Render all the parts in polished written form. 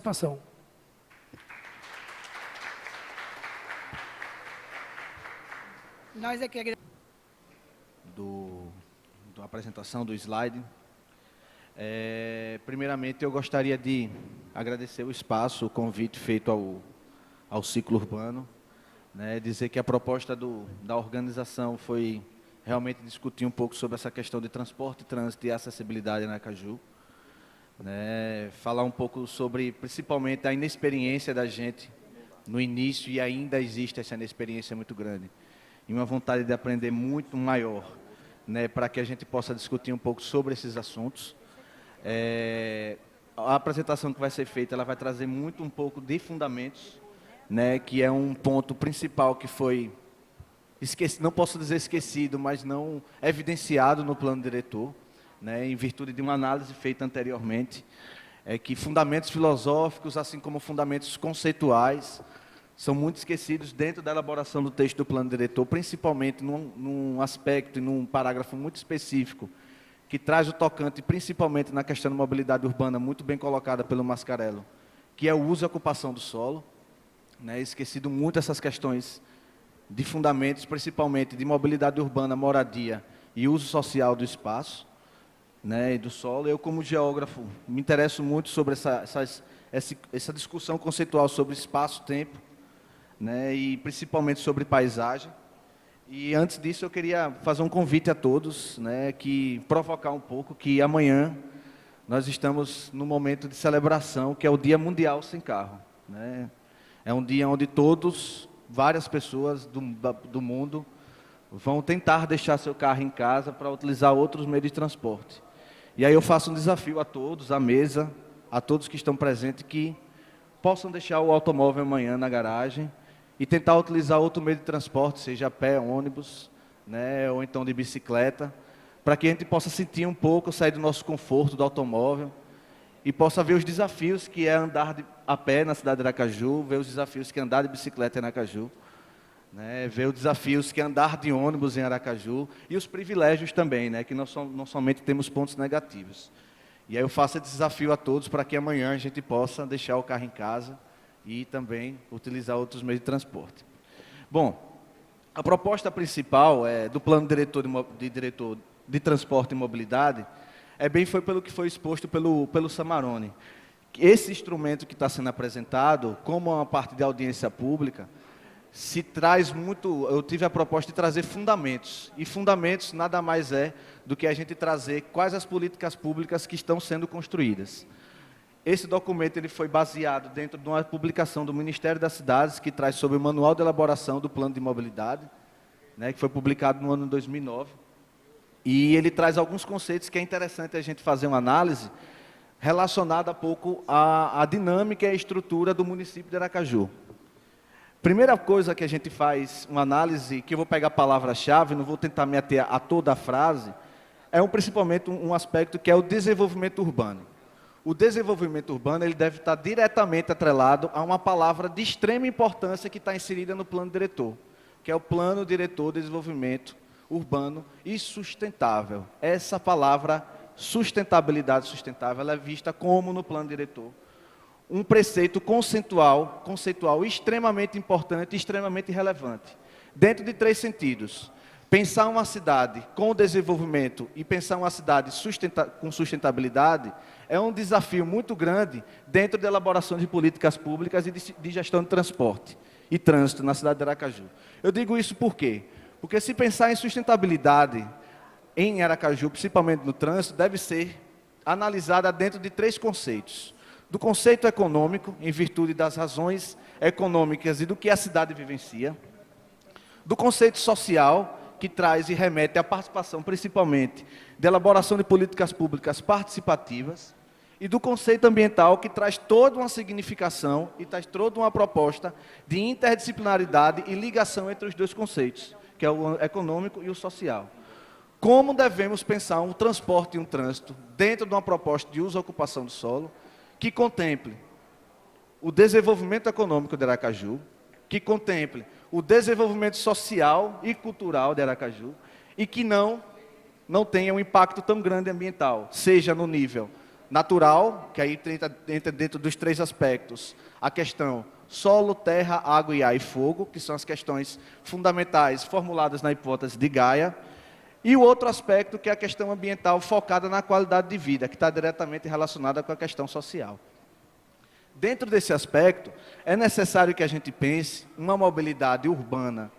participação. Nós é que da apresentação do slide. Primeiramente, eu gostaria de agradecer o espaço, o convite feito ao ciclo urbano, né, dizer que a proposta da organização foi realmente discutir um pouco sobre essa questão de transporte, trânsito e acessibilidade em Aracaju, né, falar um pouco sobre, principalmente, a inexperiência da gente no início, e ainda existe essa inexperiência muito grande, e uma vontade de aprender muito maior, né, para que a gente possa discutir um pouco sobre esses assuntos. A apresentação que vai ser feita, ela vai trazer muito um pouco de fundamentos, né, que é um ponto principal que foi não posso dizer esquecido, mas não evidenciado no plano diretor, né, em virtude de uma análise feita anteriormente, que fundamentos filosóficos, assim como fundamentos conceituais, são muito esquecidos dentro da elaboração do texto do plano diretor, principalmente num aspecto e num parágrafo muito específico, que traz o tocante, principalmente na questão da mobilidade urbana, muito bem colocada pelo Mascarello, que é o uso e ocupação do solo, né, esquecido muito essas questões de fundamentos, principalmente de mobilidade urbana, moradia e uso social do espaço, né, e do solo. Eu, como geógrafo, me interesso muito sobre essa discussão conceitual sobre espaço-tempo, né, e principalmente sobre paisagem. E antes disso, eu queria fazer um convite a todos, né, provocar um pouco que amanhã nós estamos num momento de celebração, que é o Dia Mundial Sem Carro, né? É um dia onde várias pessoas do mundo vão tentar deixar seu carro em casa para utilizar outros meios de transporte. E aí eu faço um desafio a todos, à mesa, a todos que estão presentes, que possam deixar o automóvel amanhã na garagem e tentar utilizar outro meio de transporte, seja a pé, ônibus, né, ou então de bicicleta, para que a gente possa sentir um pouco, sair do nosso conforto do automóvel e possa ver os desafios que é andar a pé na cidade de Aracaju, ver os desafios que é andar de bicicleta em Aracaju, né, ver os desafios que é andar de ônibus em Aracaju e os privilégios também, né, que não somente temos pontos negativos. E aí eu faço esse desafio a todos para que amanhã a gente possa deixar o carro em casa e também utilizar outros meios de transporte. Bom, a proposta principal do Plano Diretor de Transporte e Mobilidade foi pelo que foi exposto pelo Samarone. Esse instrumento que está sendo apresentado, como uma parte de audiência pública, se traz muito. Eu tive a proposta de trazer fundamentos, e fundamentos nada mais é do que a gente trazer quais as políticas públicas que estão sendo construídas. Esse documento ele foi baseado dentro de uma publicação do Ministério das Cidades, que traz sobre o Manual de Elaboração do Plano de Mobilidade, né, que foi publicado no ano de 2009. E ele traz alguns conceitos que é interessante a gente fazer uma análise relacionada um pouco à dinâmica e à estrutura do município de Aracaju. Primeira coisa que a gente faz uma análise, que eu vou pegar a palavra-chave, não vou tentar me ater a toda a frase, principalmente um aspecto que é o desenvolvimento urbano. O desenvolvimento urbano ele deve estar diretamente atrelado a uma palavra de extrema importância que está inserida no plano diretor, que é o Plano Diretor de Desenvolvimento Urbano e Sustentável. Essa palavra, sustentabilidade sustentável, ela é vista como, no plano diretor, um preceito conceitual extremamente importante e extremamente relevante, dentro de 3 sentidos. Pensar uma cidade com desenvolvimento e pensar uma cidade com sustentabilidade é um desafio muito grande dentro da elaboração de políticas públicas e de gestão de transporte e trânsito na cidade de Aracaju. Eu digo isso por quê? Porque se pensar em sustentabilidade em Aracaju, principalmente no trânsito, deve ser analisada dentro de 3 conceitos. Do conceito econômico, em virtude das razões econômicas e do que a cidade vivencia. Do conceito social, que traz e remete à participação, principalmente, de elaboração de políticas públicas participativas. E do conceito ambiental, que traz toda uma significação e traz toda uma proposta de interdisciplinaridade e ligação entre os 2 conceitos, que é o econômico e o social. Como devemos pensar um transporte e um trânsito dentro de uma proposta de uso e ocupação do solo, que contemple o desenvolvimento econômico de Aracaju, que contemple o desenvolvimento social e cultural de Aracaju, e que não tenha um impacto tão grande ambiental, seja no nível natural, que aí entra dentro dos 3 aspectos, a questão solo, terra, água e ar e fogo, que são as questões fundamentais formuladas na hipótese de Gaia, e o outro aspecto, que é a questão ambiental focada na qualidade de vida, que está diretamente relacionada com a questão social. Dentro desse aspecto, é necessário que a gente pense uma mobilidade urbana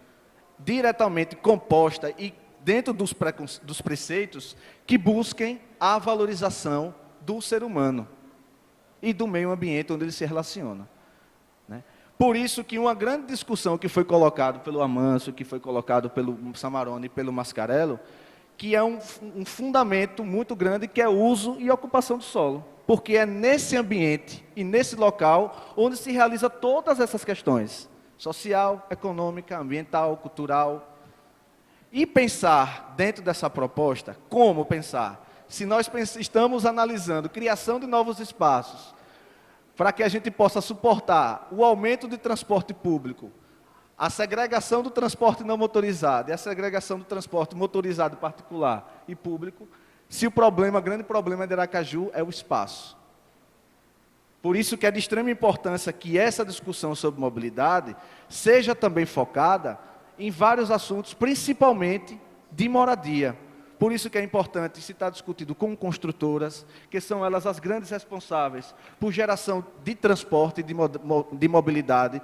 diretamente composta e dentro dos preceitos que busquem a valorização do ser humano e do meio ambiente onde ele se relaciona. Por isso que uma grande discussão que foi colocada pelo Amâncio, que foi colocado pelo Samarone e pelo Mascarello, que é um fundamento muito grande, que é o uso e ocupação do solo. Porque é nesse ambiente e nesse local onde se realiza todas essas questões, social, econômica, ambiental, cultural. E pensar dentro dessa proposta, como pensar? Se nós estamos analisando criação de novos espaços, para que a gente possa suportar o aumento de transporte público, a segregação do transporte não motorizado e a segregação do transporte motorizado particular e público, se o grande problema de Aracaju é o espaço. Por isso que é de extrema importância que essa discussão sobre mobilidade seja também focada em vários assuntos, principalmente de moradia. Por isso que é importante se estar discutindo com construtoras, que são elas as grandes responsáveis por geração de transporte e de mobilidade,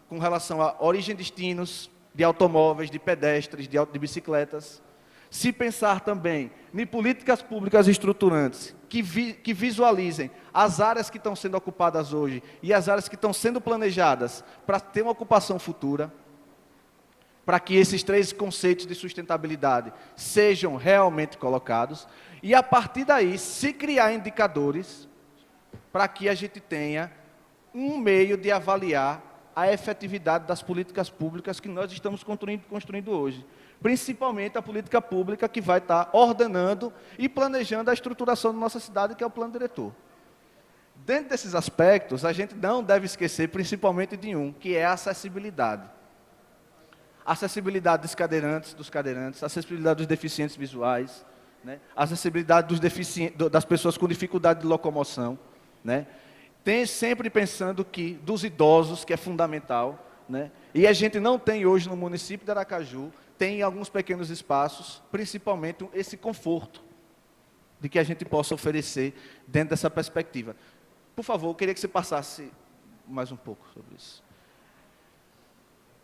com relação à origem e destinos de automóveis, de pedestres, de bicicletas. Se pensar também em políticas públicas estruturantes, que visualizem as áreas que estão sendo ocupadas hoje e as áreas que estão sendo planejadas para ter uma ocupação futura, para que esses 3 conceitos de sustentabilidade sejam realmente colocados, e a partir daí se criar indicadores para que a gente tenha um meio de avaliar a efetividade das políticas públicas que nós estamos construindo hoje. Principalmente a política pública que vai estar ordenando e planejando a estruturação da nossa cidade, que é o plano diretor. Dentro desses aspectos, a gente não deve esquecer principalmente de um, que é a acessibilidade. Acessibilidade dos cadeirantes, acessibilidade dos deficientes visuais, acessibilidade das pessoas com dificuldade de locomoção. Tem sempre pensando dos idosos, que é fundamental. E a gente não tem hoje no município de Aracaju, tem alguns pequenos espaços, principalmente esse conforto de que a gente possa oferecer dentro dessa perspectiva. Por favor, eu queria que você passasse mais um pouco sobre isso.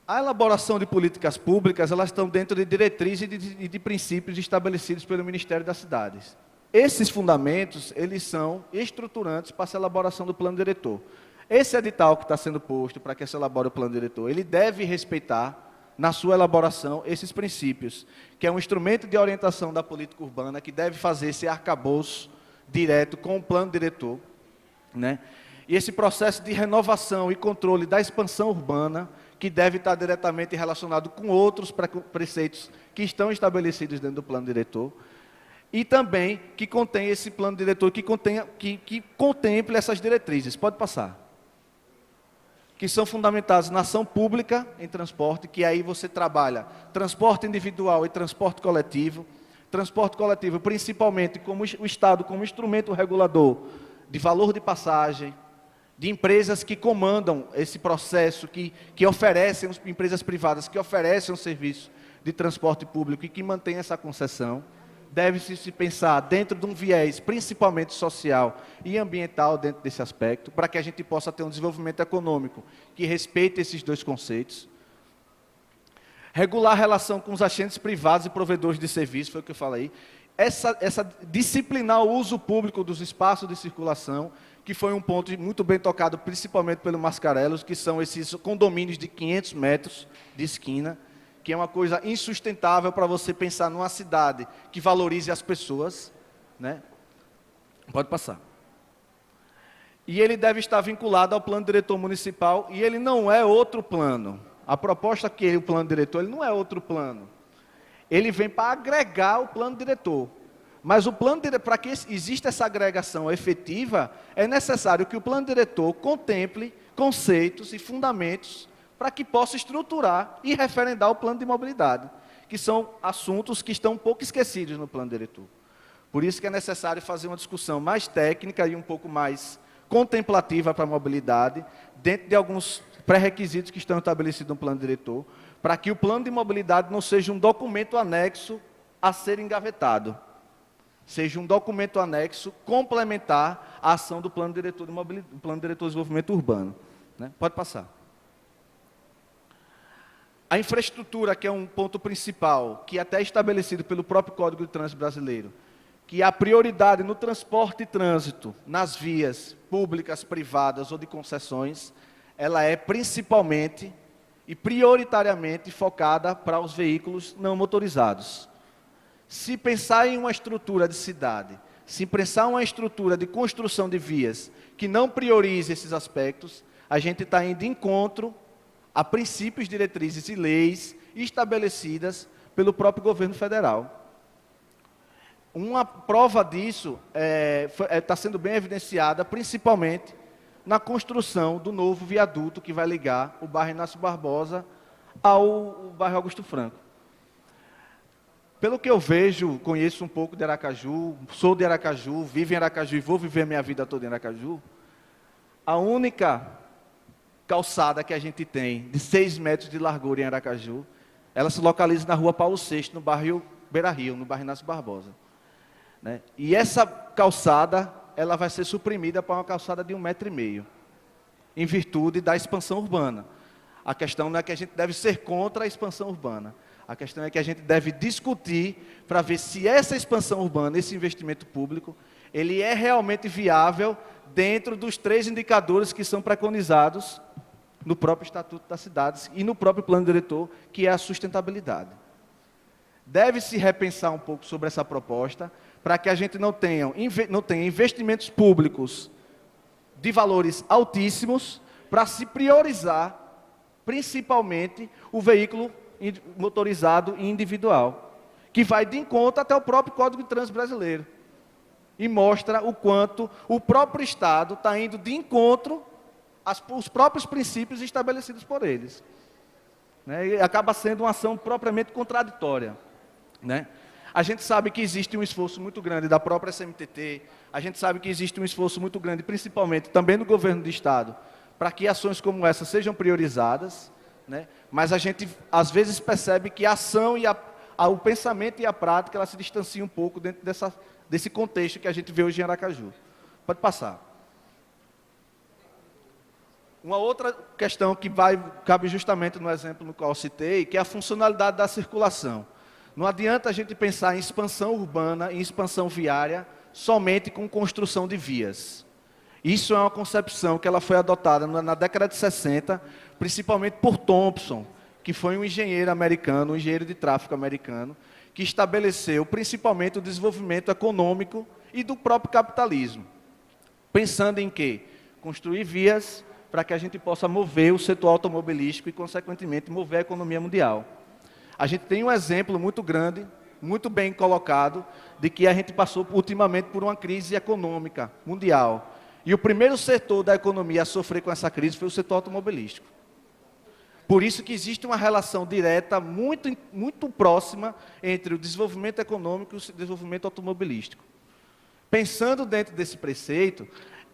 A elaboração de políticas públicas, elas estão dentro de diretrizes e de princípios estabelecidos pelo Ministério das Cidades. Esses fundamentos, eles são estruturantes para essa elaboração do plano diretor. Esse edital que está sendo posto para que se elabore o plano diretor, ele deve respeitar, na sua elaboração, esses princípios, que é um instrumento de orientação da política urbana, que deve fazer esse arcabouço direto com o plano diretor. E esse processo de renovação e controle da expansão urbana, que deve estar diretamente relacionado com outros preceitos que estão estabelecidos dentro do plano diretor, e também que contém esse plano diretor, que contemple essas diretrizes. Pode passar. Que são fundamentados na ação pública em transporte, que aí você trabalha transporte individual e transporte coletivo. Transporte coletivo, principalmente como o Estado como instrumento regulador de valor de passagem, de empresas que comandam esse processo, que oferecem, empresas privadas que oferecem um serviço de transporte público e que mantêm essa concessão. Deve-se se pensar dentro de um viés principalmente social e ambiental dentro desse aspecto, para que a gente possa ter um desenvolvimento econômico que respeite esses 2 conceitos. Regular a relação com os agentes privados e provedores de serviços, foi o que eu falei. Disciplinar o uso público dos espaços de circulação, que foi um ponto muito bem tocado, principalmente pelo Mascarello, que são esses condomínios de 500 metros de esquina, que é uma coisa insustentável para você pensar numa cidade que valorize as pessoas. Pode passar. E ele deve estar vinculado ao plano diretor municipal, e ele não é outro plano. A proposta que o plano diretor, ele não é outro plano. Ele vem para agregar o plano diretor. Mas o plano diretor, para que exista essa agregação efetiva, é necessário que o plano diretor contemple conceitos e fundamentos para que possa estruturar e referendar o plano de mobilidade, que são assuntos que estão um pouco esquecidos no plano diretor. Por isso que é necessário fazer uma discussão mais técnica e um pouco mais contemplativa para a mobilidade, dentro de alguns pré-requisitos que estão estabelecidos no plano diretor, para que o plano de mobilidade não seja um documento anexo a ser engavetado, seja um documento anexo complementar à ação do plano diretor de mobilidade, do plano diretor de desenvolvimento urbano. Né? Pode passar. A infraestrutura, que é um ponto principal, que é até estabelecido pelo próprio Código de Trânsito Brasileiro, que a prioridade no transporte e trânsito, nas vias públicas, privadas ou de concessões, ela é principalmente e prioritariamente focada para os veículos não motorizados. Se pensar em uma estrutura de cidade, se pensar em uma estrutura de construção de vias que não priorize esses aspectos, a gente está indo de encontro a princípios, diretrizes e leis estabelecidas pelo próprio governo federal. Uma prova disso está sendo bem evidenciada, principalmente na construção do novo viaduto que vai ligar o bairro Inácio Barbosa ao bairro Augusto Franco. Pelo que eu vejo, conheço um pouco de Aracaju, sou de Aracaju, vivo em Aracaju e vou viver a minha vida toda em Aracaju, a única calçada que a gente tem de 6 metros de largura em Aracaju, ela se localiza na rua Paulo VI, no bairro Beira Rio, no bairro Inácio Barbosa. Né? E essa calçada, ela vai ser suprimida para uma calçada de 1,5 m, em virtude da expansão urbana. A questão não é que a gente deve ser contra a expansão urbana, a questão é que a gente deve discutir para ver se essa expansão urbana, esse investimento público, ele é realmente viável dentro dos 3 indicadores que são preconizados no próprio Estatuto das Cidades e no próprio plano diretor, que é a sustentabilidade. Deve-se repensar um pouco sobre essa proposta, para que a gente não tenha investimentos públicos de valores altíssimos, para se priorizar, principalmente, o veículo motorizado e individual, que vai de encontro até o próprio Código de Trânsito Brasileiro, e mostra o quanto o próprio Estado está indo de encontro aos próprios princípios estabelecidos por eles. Né? E acaba sendo uma ação propriamente contraditória. Né? A gente sabe que existe um esforço muito grande da própria SMTT, a gente sabe que existe um esforço muito grande, principalmente também do governo do Estado, para que ações como essa sejam priorizadas, né? Mas a gente, às vezes, percebe que a ação e o pensamento e a prática, ela se distanciam um pouco dentro desse contexto que a gente vê hoje em Aracaju. Pode passar. Uma outra questão que cabe justamente no exemplo no qual eu citei, que é a funcionalidade da circulação. Não adianta a gente pensar em expansão urbana, em expansão viária, somente com construção de vias. Isso é uma concepção que ela foi adotada na década de 60, principalmente por Thompson, que foi um engenheiro americano, um engenheiro de tráfego americano, que estabeleceu principalmente o desenvolvimento econômico e do próprio capitalismo. Pensando em quê? Construir vias para que a gente possa mover o setor automobilístico e, consequentemente, mover a economia mundial. A gente tem um exemplo muito grande, muito bem colocado, de que a gente passou ultimamente por uma crise econômica mundial. E o primeiro setor da economia a sofrer com essa crise foi o setor automobilístico. Por isso que existe uma relação direta, muito, muito próxima, entre o desenvolvimento econômico e o desenvolvimento automobilístico. Pensando dentro desse preceito,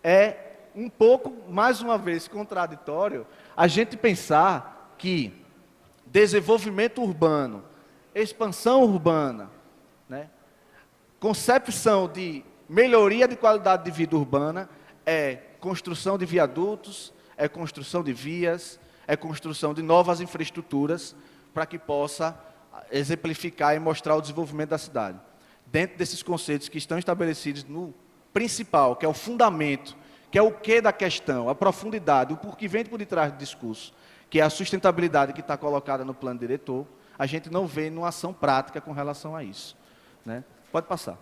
é um pouco, mais uma vez, contraditório a gente pensar que desenvolvimento urbano, expansão urbana, né, concepção de melhoria de qualidade de vida urbana é construção de viadutos, é construção de vias, é construção de novas infraestruturas para que possa exemplificar e mostrar o desenvolvimento da cidade. Dentro desses conceitos que estão estabelecidos no principal, que é o fundamento, que é o quê da questão, a profundidade, o porquê vem por detrás do discurso, que é a sustentabilidade que está colocada no plano diretor, a gente não vê numa ação prática com relação a isso. Né? Pode passar.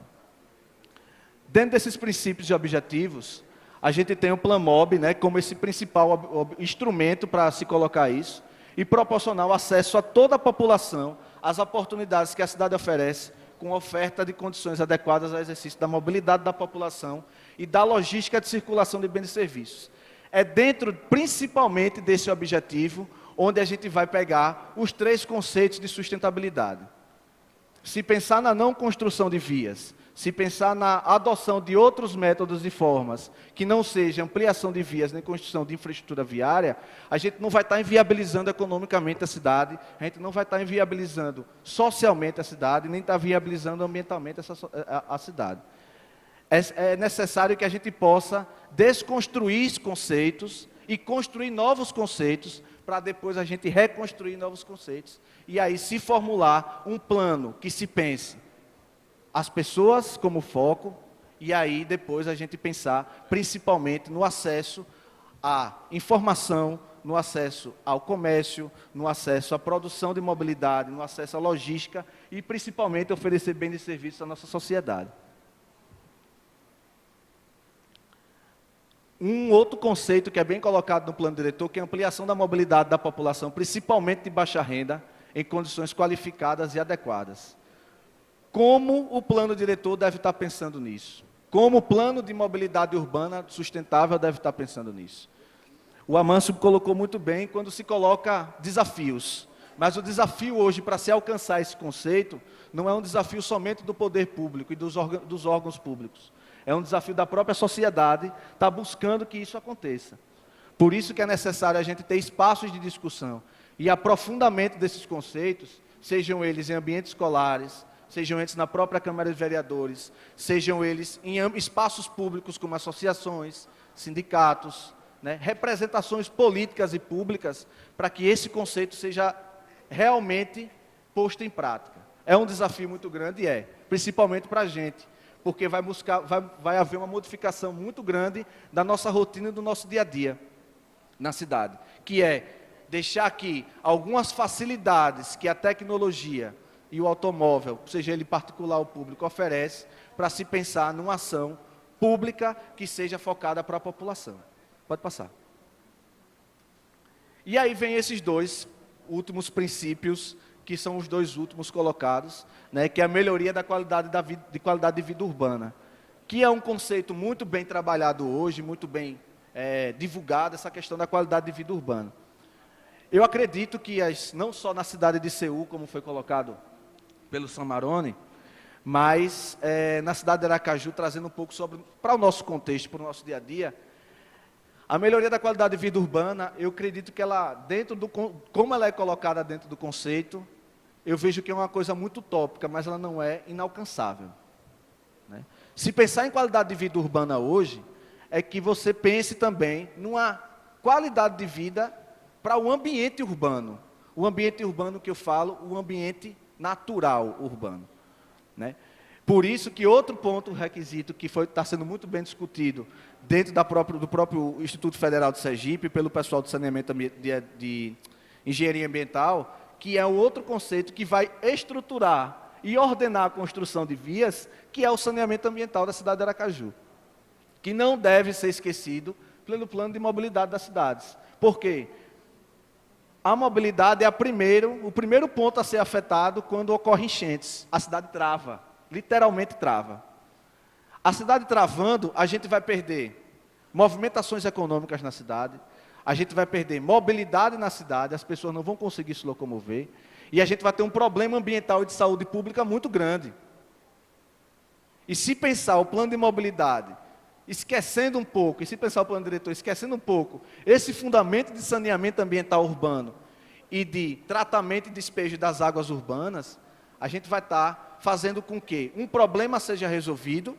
Dentro desses princípios e objetivos, a gente tem o PlanMob, né, como esse principal instrumento para se colocar isso, e proporcionar o acesso a toda a população às oportunidades que a cidade oferece, com oferta de condições adequadas ao exercício da mobilidade da população e da logística de circulação de bens e serviços. É dentro, principalmente, desse objetivo, onde a gente vai pegar os 3 conceitos de sustentabilidade. se pensar na não construção de vias, se pensar na adoção de outros métodos e formas, que não seja ampliação de vias nem construção de infraestrutura viária, a gente não vai estar inviabilizando economicamente a cidade, a gente não vai estar inviabilizando socialmente a cidade, nem estar viabilizando ambientalmente a cidade. É necessário que a gente possa desconstruir conceitos e construir novos conceitos, para depois a gente reconstruir novos conceitos. E aí se formular um plano que se pense as pessoas como foco, e aí depois a gente pensar principalmente no acesso à informação, no acesso ao comércio, no acesso à produção de mobilidade, no acesso à logística e principalmente oferecer bens e serviços à nossa sociedade. Um outro conceito que é bem colocado no plano diretor, que é a ampliação da mobilidade da população, principalmente de baixa renda, em condições qualificadas e adequadas. Como o plano diretor deve estar pensando nisso? Como o plano de mobilidade urbana sustentável deve estar pensando nisso? O Amâncio colocou muito bem quando se coloca desafios. Mas o desafio hoje para se alcançar esse conceito não é um desafio somente do poder público e dos órgãos públicos. É um desafio da própria sociedade estar buscando que isso aconteça. Por isso que é necessário a gente ter espaços de discussão e aprofundamento desses conceitos, sejam eles em ambientes escolares, sejam eles na própria Câmara de Vereadores, sejam eles em espaços públicos como associações, sindicatos, né, representações políticas e públicas, para que esse conceito seja realmente posto em prática. É um desafio muito grande, principalmente para a gente, porque vai haver uma modificação muito grande da nossa rotina e do nosso dia a dia na cidade, que é deixar que algumas facilidades que a tecnologia e o automóvel, seja ele particular ou público, oferece, para se pensar numa ação pública que seja focada para a população. Pode passar. E aí vem esses dois últimos princípios, que são os dois últimos colocados, né, que é a melhoria da qualidade de vida urbana, que é um conceito muito bem trabalhado hoje, muito bem divulgado, essa questão da qualidade de vida urbana. Eu acredito que não só na cidade de Seul, como foi colocado pelo Samarone, mas na cidade de Aracaju, trazendo um pouco para o nosso contexto, para o nosso dia a dia, a melhoria da qualidade de vida urbana, eu acredito que ela, como ela é colocada dentro do conceito, eu vejo que é uma coisa muito utópica, mas ela não é inalcançável, né? Se pensar em qualidade de vida urbana hoje, é que você pense também numa qualidade de vida para o ambiente urbano. O ambiente urbano que eu falo, o ambiente natural urbano, né? Por isso que outro ponto, requisito, que está sendo muito bem discutido dentro do próprio Instituto Federal de Sergipe, pelo pessoal de saneamento de engenharia ambiental, que é um outro conceito que vai estruturar e ordenar a construção de vias, que é o saneamento ambiental da cidade de Aracaju, que não deve ser esquecido pelo plano de mobilidade das cidades. Por quê? A mobilidade é o primeiro ponto a ser afetado quando ocorrem enchentes. A cidade trava, literalmente trava. A cidade travando, a gente vai perder movimentações econômicas na cidade, a gente vai perder mobilidade na cidade, as pessoas não vão conseguir se locomover, e a gente vai ter um problema ambiental e de saúde pública muito grande. E se pensar o plano de mobilidade, esquecendo um pouco, e se pensar o plano diretor, esquecendo um pouco, esse fundamento de saneamento ambiental urbano e de tratamento e despejo das águas urbanas, a gente vai estar fazendo com que um problema seja resolvido,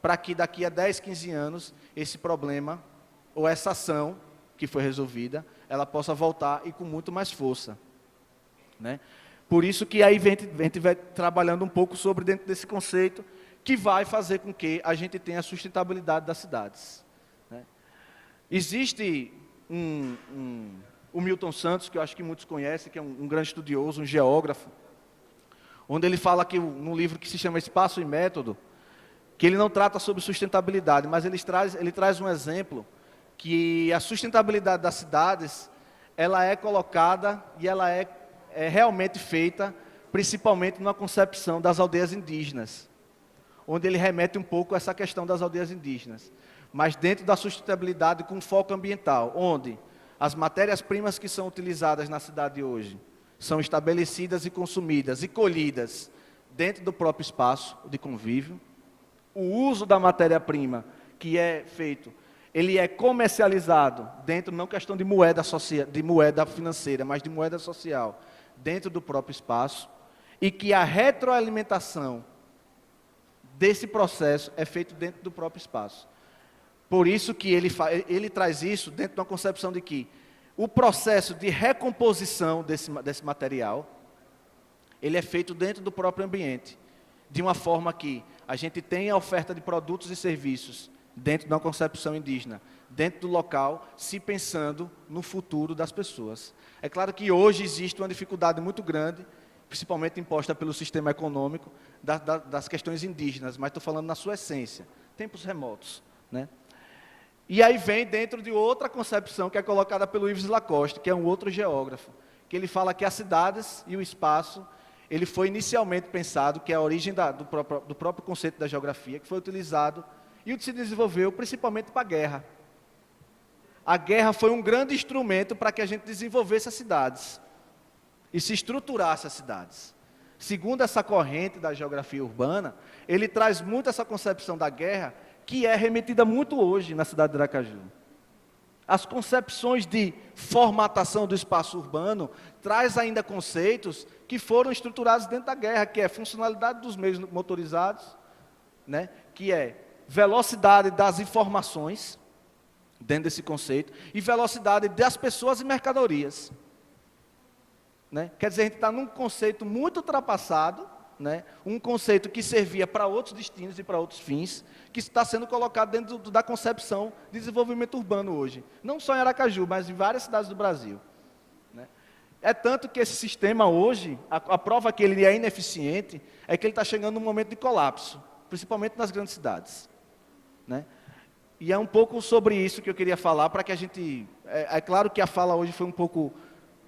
para que daqui a 10, 15 anos, esse problema, ou essa ação que foi resolvida, ela possa voltar e com muito mais força, né? Por isso que aí a gente vai trabalhando um pouco sobre dentro desse conceito, que vai fazer com que a gente tenha a sustentabilidade das cidades, né? Existe o Milton Santos, que eu acho que muitos conhecem, que é um grande estudioso, um geógrafo, onde ele fala que, num livro que se chama Espaço e Método, que ele não trata sobre sustentabilidade, mas ele traz um exemplo que a sustentabilidade das cidades, ela é colocada e ela é realmente feita, principalmente na concepção das aldeias indígenas, onde ele remete um pouco a essa questão das aldeias indígenas, mas dentro da sustentabilidade com foco ambiental, onde as matérias-primas que são utilizadas na cidade hoje são estabelecidas e consumidas e colhidas dentro do próprio espaço de convívio. O uso da matéria-prima que é feito, ele é comercializado dentro, não questão de moeda financeira, mas de moeda social, dentro do próprio espaço, e que a retroalimentação desse processo é feito dentro do próprio espaço. Por isso que ele traz isso dentro de uma concepção de que o processo de recomposição desse material, ele é feito dentro do próprio ambiente, de uma forma que a gente tem a oferta de produtos e serviços dentro de uma concepção indígena, dentro do local, se pensando no futuro das pessoas. É claro que hoje existe uma dificuldade muito grande, principalmente imposta pelo sistema econômico, das questões indígenas, mas estou falando na sua essência, tempos remotos, né? E aí vem dentro de outra concepção que é colocada pelo Yves Lacoste, que é um outro geógrafo, que ele fala que as cidades e o espaço, ele foi inicialmente pensado, que é a origem do próprio conceito da geografia, que foi utilizado e se desenvolveu principalmente para a guerra. A guerra foi um grande instrumento para que a gente desenvolvesse as cidades e se estruturasse as cidades. Segundo essa corrente da geografia urbana, ele traz muito essa concepção da guerra, que é remetida muito hoje na cidade de Aracaju. As concepções de formatação do espaço urbano traz ainda conceitos que foram estruturados dentro da guerra, que é funcionalidade dos meios motorizados, né? Que é velocidade das informações, dentro desse conceito, e velocidade das pessoas e mercadorias. Né? Quer dizer, a gente está num conceito muito ultrapassado, né? Um conceito que servia para outros destinos e para outros fins, que está sendo colocado dentro da concepção de desenvolvimento urbano hoje. Não só em Aracaju, mas em várias cidades do Brasil. Né? É tanto que esse sistema hoje, a prova que ele é ineficiente, é que ele está chegando num momento de colapso, principalmente nas grandes cidades. Né? E é um pouco sobre isso que eu queria falar, para que a gente... É claro que a fala hoje foi um pouco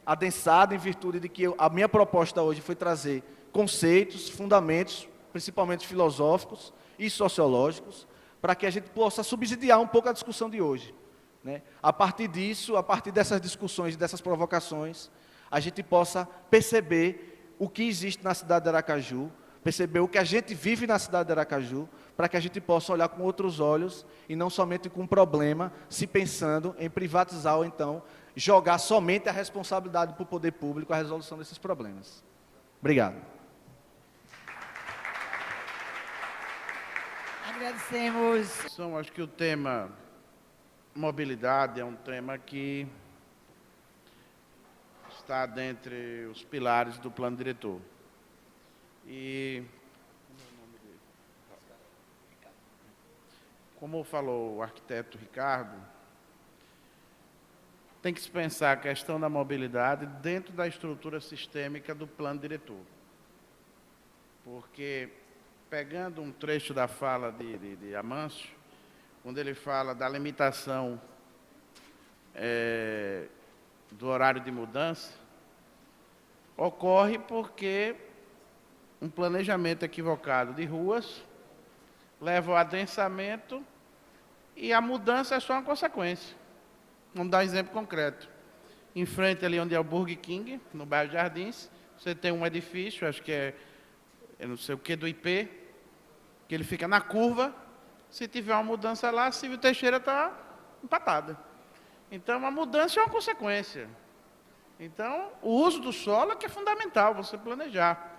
adensada, em virtude de que a minha proposta hoje foi trazer conceitos, fundamentos, principalmente filosóficos e sociológicos, para que a gente possa subsidiar um pouco a discussão de hoje. Né? A partir disso, a partir dessas discussões, dessas provocações, a gente possa perceber o que existe na cidade de Aracaju, perceber o que a gente vive na cidade de Aracaju, para que a gente possa olhar com outros olhos e não somente com um problema, se pensando em privatizar ou então jogar somente a responsabilidade para o poder público a resolução desses problemas. Obrigado. Agradecemos. Acho que o tema mobilidade é um tema que está dentre os pilares do plano diretor. E, como falou o arquiteto Ricardo, tem que se pensar a questão da mobilidade dentro da estrutura sistêmica do plano diretor. Porque, pegando um trecho da fala de Amâncio, quando ele fala da limitação do horário de mudança, ocorre porque um planejamento equivocado de ruas leva ao adensamento e a mudança é só uma consequência. Vamos dar um exemplo concreto. Em frente ali onde é o Burger King, no bairro Jardins, você tem um edifício, acho que é não sei o que do IP, que ele fica na curva. Se tiver uma mudança lá, a Silvio Teixeira está empatada. Então, a mudança é uma consequência. Então, o uso do solo é que é fundamental, você planejar.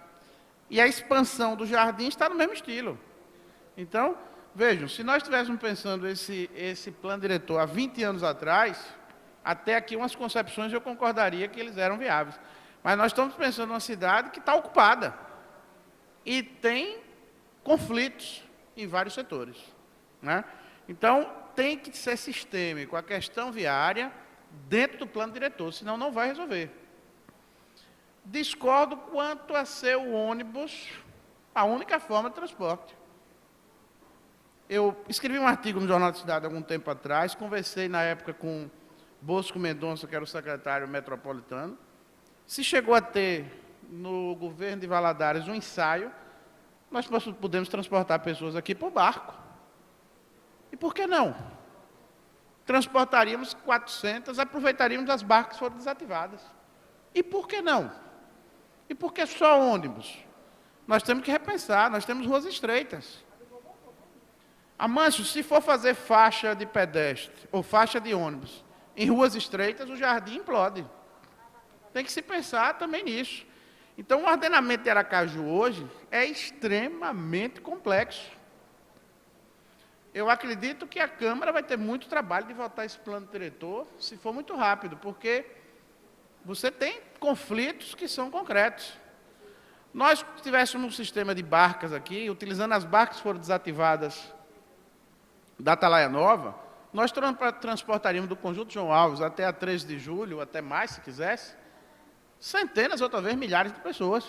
E a expansão do jardim está no mesmo estilo. Então, vejam, se nós estivéssemos pensando esse plano diretor há 20 anos atrás, até aqui umas concepções eu concordaria que eles eram viáveis. Mas nós estamos pensando numa cidade que está ocupada e tem conflitos em vários setores. Né? Então, tem que ser sistêmico a questão viária dentro do plano diretor, senão não vai resolver. Discordo quanto a ser o ônibus a única forma de transporte. Eu escrevi um artigo no Jornal da Cidade há algum tempo atrás, conversei na época com Bosco Mendonça, que era o secretário metropolitano. Se chegou a ter no governo de Valadares um ensaio, nós podemos transportar pessoas aqui por barco. E por que não? Transportaríamos 400, aproveitaríamos as barcas que foram desativadas. E por que não? E por que só ônibus? Nós temos que repensar, nós temos ruas estreitas. Amâncio, se for fazer faixa de pedestre ou faixa de ônibus em ruas estreitas, o jardim implode. Tem que se pensar também nisso. Então, o ordenamento de Aracaju hoje é extremamente complexo. Eu acredito que a Câmara vai ter muito trabalho de votar esse plano diretor, se for muito rápido, porque você tem conflitos que são concretos. Nós tivéssemos um sistema de barcas aqui, utilizando as barcas que foram desativadas da Atalaia Nova, nós transportaríamos do Conjunto João Alves até a 13 de julho, até mais, se quisesse, centenas ou talvez milhares de pessoas,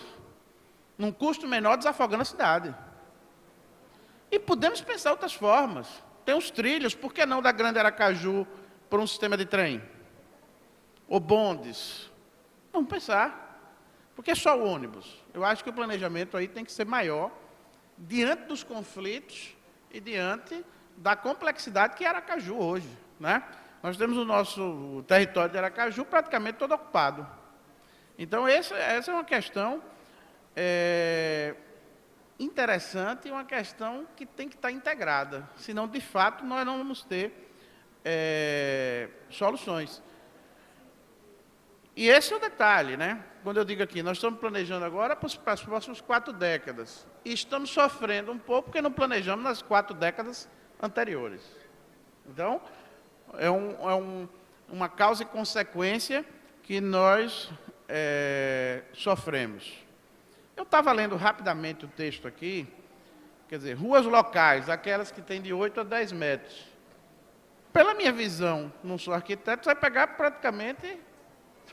num custo menor, desafogando a cidade. E podemos pensar outras formas. Tem os trilhos, por que não da Grande Aracaju para um sistema de trem? Ou bondes? Vamos pensar. Porque é só o ônibus. Eu acho que o planejamento aí tem que ser maior, diante dos conflitos e diante da complexidade que é Aracaju hoje, né? Nós temos o nosso território de Aracaju praticamente todo ocupado. Então, essa é uma questão interessante e uma questão que tem que estar integrada. Senão, de fato, nós não vamos ter soluções. E esse é o detalhe, né? Quando eu digo aqui, nós estamos planejando agora para as próximas 4 décadas. E estamos sofrendo um pouco porque não planejamos nas 4 décadas anteriores. Então, é uma causa e consequência que nós sofremos. Eu estava lendo rapidamente o texto aqui, quer dizer, ruas locais, aquelas que têm de 8 a 10 metros. Pela minha visão, não sou arquiteto, você vai pegar praticamente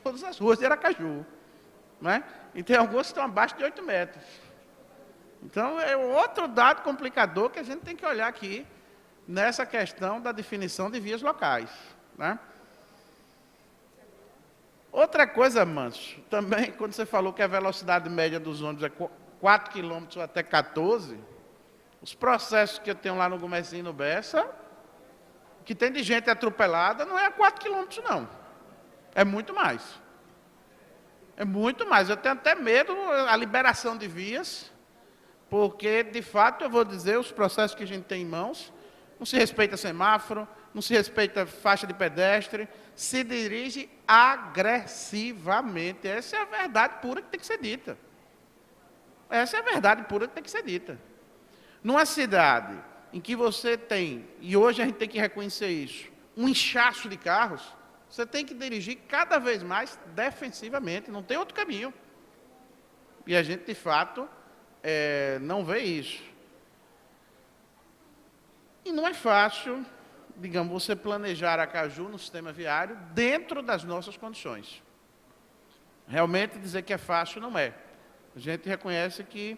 todas as ruas de Aracaju, né? E tem algumas que estão abaixo de 8 metros. Então, é outro dado complicador que a gente tem que olhar aqui, nessa questão da definição de vias locais, né? Outra coisa, Manso, também, quando você falou que a velocidade média dos ônibus é 4 km ou até 14, os processos que eu tenho lá no Gomezinho no Bessa, que tem de gente atropelada, não é a 4 km, não. É muito mais. É muito mais. Eu tenho até medo da liberação de vias, porque, de fato, eu vou dizer, os processos que a gente tem em mãos, não se respeita semáforo, não se respeita faixa de pedestre, se dirige agressivamente. Essa é a verdade pura que tem que ser dita. Essa é a verdade pura que tem que ser dita. Numa cidade em que você tem, e hoje a gente tem que reconhecer isso, um inchaço de carros, você tem que dirigir cada vez mais defensivamente, não tem outro caminho. E a gente, de fato, não vê isso. E não é fácil, digamos, você planejar Aracaju no sistema viário dentro das nossas condições. Realmente dizer que é fácil não é. A gente reconhece que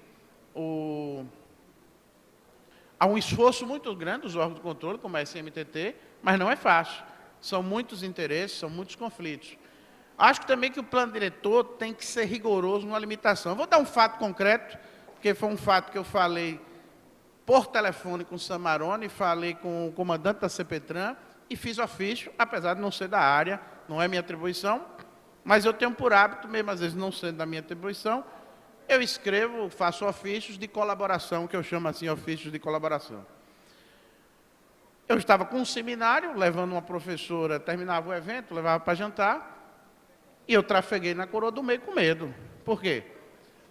há um esforço muito grande dos órgãos de controle, como a SMTT, mas não é fácil. São muitos interesses, são muitos conflitos. Acho também que o plano diretor tem que ser rigoroso numa limitação. Eu vou dar um fato concreto, porque foi um fato que eu falei por telefone com o Samarone, falei com o comandante da CPTRAN e fiz ofício, apesar de não ser da área, não é minha atribuição, mas eu tenho por hábito, mesmo às vezes não sendo da minha atribuição, eu escrevo, faço ofícios de colaboração, que eu chamo assim, ofícios de colaboração. Eu estava com um seminário, levando uma professora, terminava o evento, levava para jantar, e eu trafeguei na Coroa do Meio com medo. Por quê?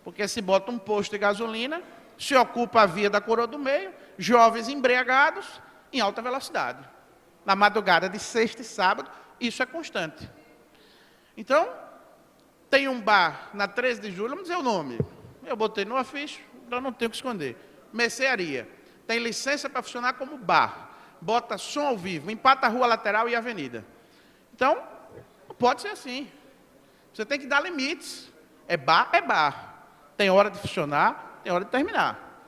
Porque se bota um posto de gasolina, se ocupa a via da Coroa do Meio, jovens embriagados em alta velocidade. Na madrugada de sexta e sábado, isso é constante. Então, tem um bar na 13 de julho, vamos dizer o nome. Eu botei no ofício, então não tenho o que esconder. Mercearia. Tem licença para funcionar como bar. Bota som ao vivo, empata a rua lateral e a avenida. Então, não pode ser assim. Você tem que dar limites. É bar, é bar. Tem hora de funcionar, tem hora de terminar.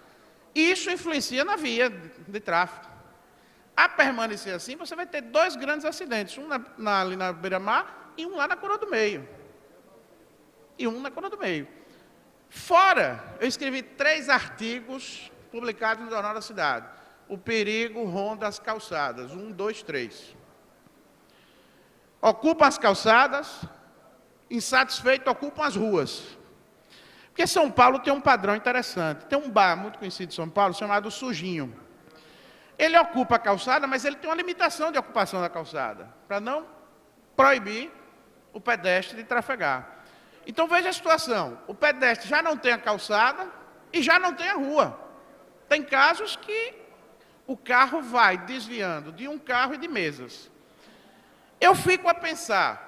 Isso influencia na via de tráfego. A permanecer assim, você vai ter 2 grandes acidentes. Um ali na Beira-Mar e um lá na Coroa do Meio. Fora, eu escrevi 3 artigos publicados no Jornal da Cidade. O perigo ronda as calçadas. 1, 2, 3. Ocupam as calçadas, insatisfeitos ocupam as ruas. Porque São Paulo tem um padrão interessante. Tem um bar muito conhecido de São Paulo chamado Sujinho. Ele ocupa a calçada, mas ele tem uma limitação de ocupação da calçada, para não proibir o pedestre de trafegar. Então veja a situação, o pedestre já não tem a calçada e já não tem a rua. Tem casos que o carro vai desviando de um carro e de mesas. Eu fico a pensar,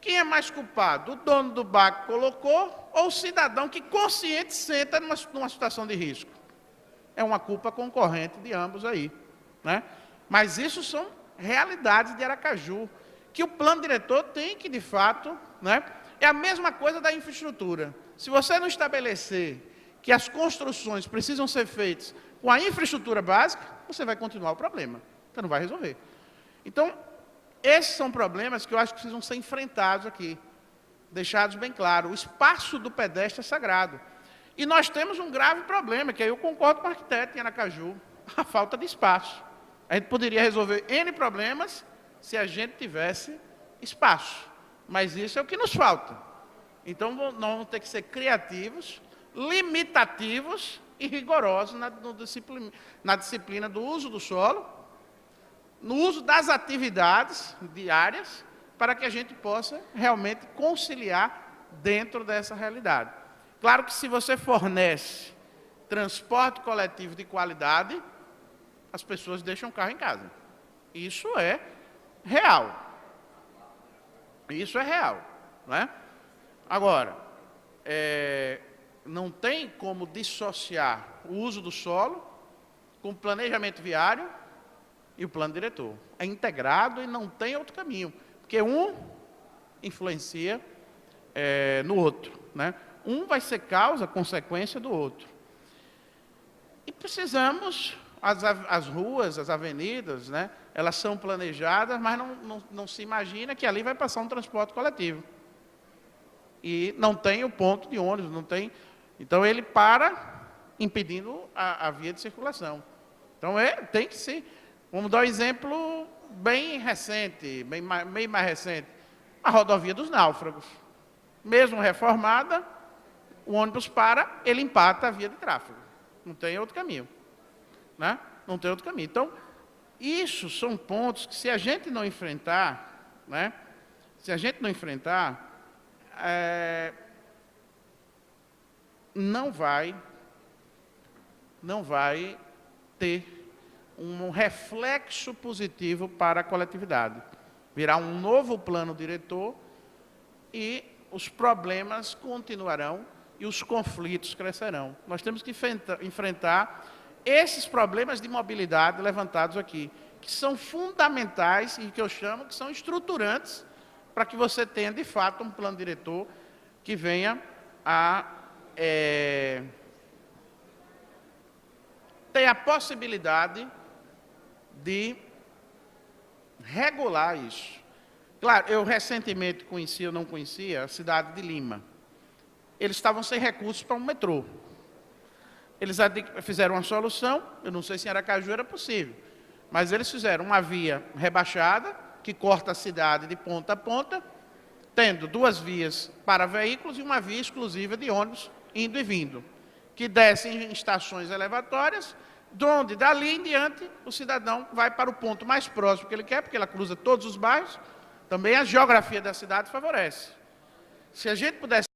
quem é mais culpado? O dono do bar que colocou ou o cidadão que consciente senta numa situação de risco? É uma culpa concorrente de ambos aí, né? Mas isso são realidades de Aracaju, que o plano diretor tem que, de fato, né? É a mesma coisa da infraestrutura. Se você não estabelecer que as construções precisam ser feitas com a infraestrutura básica, você vai continuar o problema, você não vai resolver. Então, esses são problemas que eu acho que precisam ser enfrentados aqui, deixados bem claro. O espaço do pedestre é sagrado. E nós temos um grave problema, que aí eu concordo com o arquiteto em Aracaju, a falta de espaço. A gente poderia resolver N problemas se a gente tivesse espaço. Mas isso é o que nos falta. Então, nós vamos ter que ser criativos, limitativos e rigorosos na disciplina do uso do solo, no uso das atividades diárias, para que a gente possa realmente conciliar dentro dessa realidade. Claro que se você fornece transporte coletivo de qualidade, as pessoas deixam o carro em casa. Isso é real. Isso é real, não é? Agora, não tem como dissociar o uso do solo com o planejamento viário e o plano diretor. É integrado e não tem outro caminho, porque um influencia no outro, né? Um vai ser causa, consequência do outro. E precisamos, as ruas, as avenidas, né? Elas são planejadas, mas não se imagina que ali vai passar um transporte coletivo. E não tem o ponto de ônibus, não tem. Então ele para, impedindo a via de circulação. Então tem que ser. Vamos dar um exemplo bem recente, meio mais recente. A rodovia dos náufragos. Mesmo reformada, o ônibus para, ele empata a via de tráfego. Não tem outro caminho, né? Não tem outro caminho. Então, isso são pontos que, se a gente não enfrentar, né? Se a gente não enfrentar, não vai ter um reflexo positivo para a coletividade. Virá um novo plano diretor e os problemas continuarão e os conflitos crescerão. Nós temos que enfrentar esses problemas de mobilidade levantados aqui, que são fundamentais e que eu chamo que são estruturantes para que você tenha, de fato, um plano diretor que venha a ter a possibilidade de regular isso. Claro, eu recentemente conheci, eu não conhecia, a cidade de Lima. Eles estavam sem recursos para um metrô. Eles fizeram uma solução, eu não sei se em Aracaju era possível, mas eles fizeram uma via rebaixada, que corta a cidade de ponta a ponta, tendo 2 vias para veículos e uma via exclusiva de ônibus indo e vindo, que descem em estações elevatórias, onde dali em diante o cidadão vai para o ponto mais próximo que ele quer, porque ela cruza todos os bairros. Também a geografia da cidade favorece. Se a gente pudesse